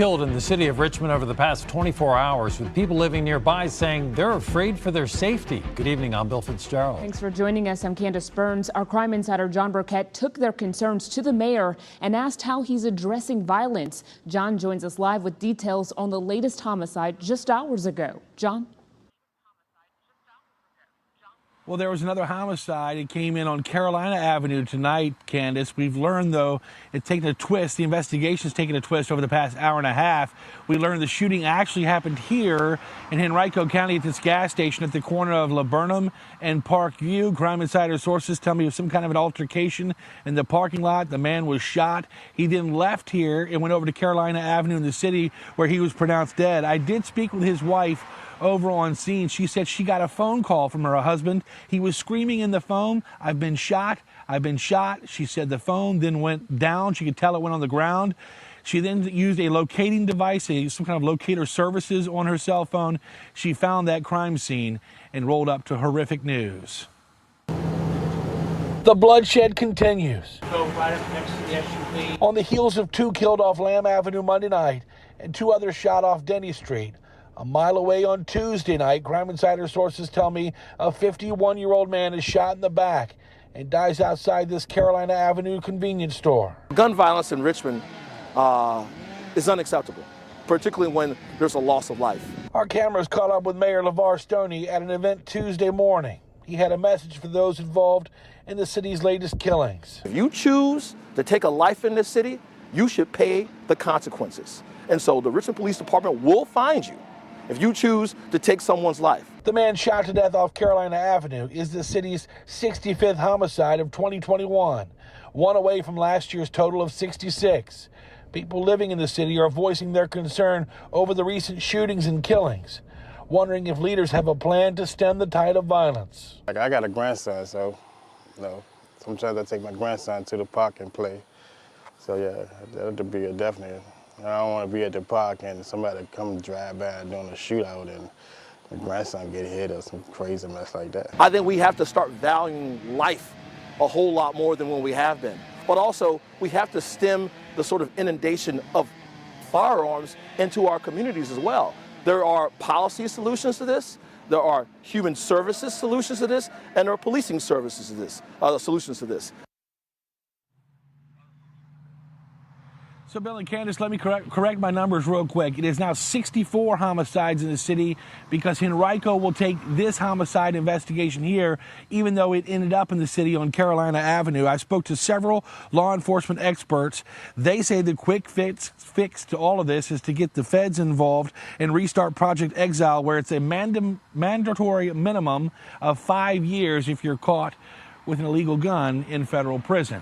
killed in the city of Richmond over the past 24 hours, with people living nearby saying they're afraid for their safety. Good evening, I'm Bill Fitzgerald. Thanks for joining us. I'm Candace Burns. Our crime insider John Burkett took their concerns to the mayor and asked how he's addressing violence. John joins us live with details on the latest homicide just hours ago. John? Well, there was another homicide. It came in on Carolina Avenue tonight, Candace. We've learned, though, it's taken a twist. The investigation's taken a twist over the past hour and a half. We learned the shooting actually happened here in Henrico County at this gas station at the corner of Laburnum and Parkview. Crime Insider sources tell me it was some kind of an altercation in the parking lot. The man was shot. He then left here and went over to Carolina Avenue in the city where he was pronounced dead. I did speak with his wife over on scene. She said she got a phone call from her husband. He was screaming in the phone, "I've been shot, I've been shot." She said the phone then went down. She could tell it went on the ground. She then used a locating device, some kind of locator services on her cell phone. She found that crime scene and rolled up to horrific news. The bloodshed continues. Go right up next to the SUV. On the heels of two killed off Lamb Avenue Monday night and two others shot off Denny Street. A mile away on Tuesday night, Crime Insider sources tell me a 51-year-old man is shot in the back and dies outside this Carolina Avenue convenience store. Gun violence in Richmond is unacceptable, particularly when there's a loss of life. Our cameras caught up with Mayor LeVar Stoney at an event Tuesday morning. He had a message for those involved in the city's latest killings. If you choose to take a life in this city, you should pay the consequences. And so the Richmond Police Department will find you if you choose to take someone's life. The man shot to death off Carolina Avenue is the city's 65th homicide of 2021, one away from last year's total of 66. People living in the city are voicing their concern over the recent shootings and killings, wondering if leaders have a plan to stem the tide of violence. I got a grandson, so sometimes I take my grandson to the park and play. So yeah, that'll be a definite. I don't want to be at the park and somebody come drive by doing a shootout and my grandson get hit or some crazy mess like that. I think we have to start valuing life a whole lot more than when we have been. But also, we have to stem the sort of inundation of firearms into our communities as well. There are policy solutions to this, there are human services solutions to this, and there are policing services to this, solutions to this. So, Bill and Candace, let me correct my numbers real quick. It is now 64 homicides in the city because Henrico will take this homicide investigation here, even though it ended up in the city on Carolina Avenue. I spoke to several law enforcement experts. They say the quick fix to all of this is to get the feds involved and restart Project Exile, where it's a mandatory minimum of 5 years if you're caught with an illegal gun in federal prison.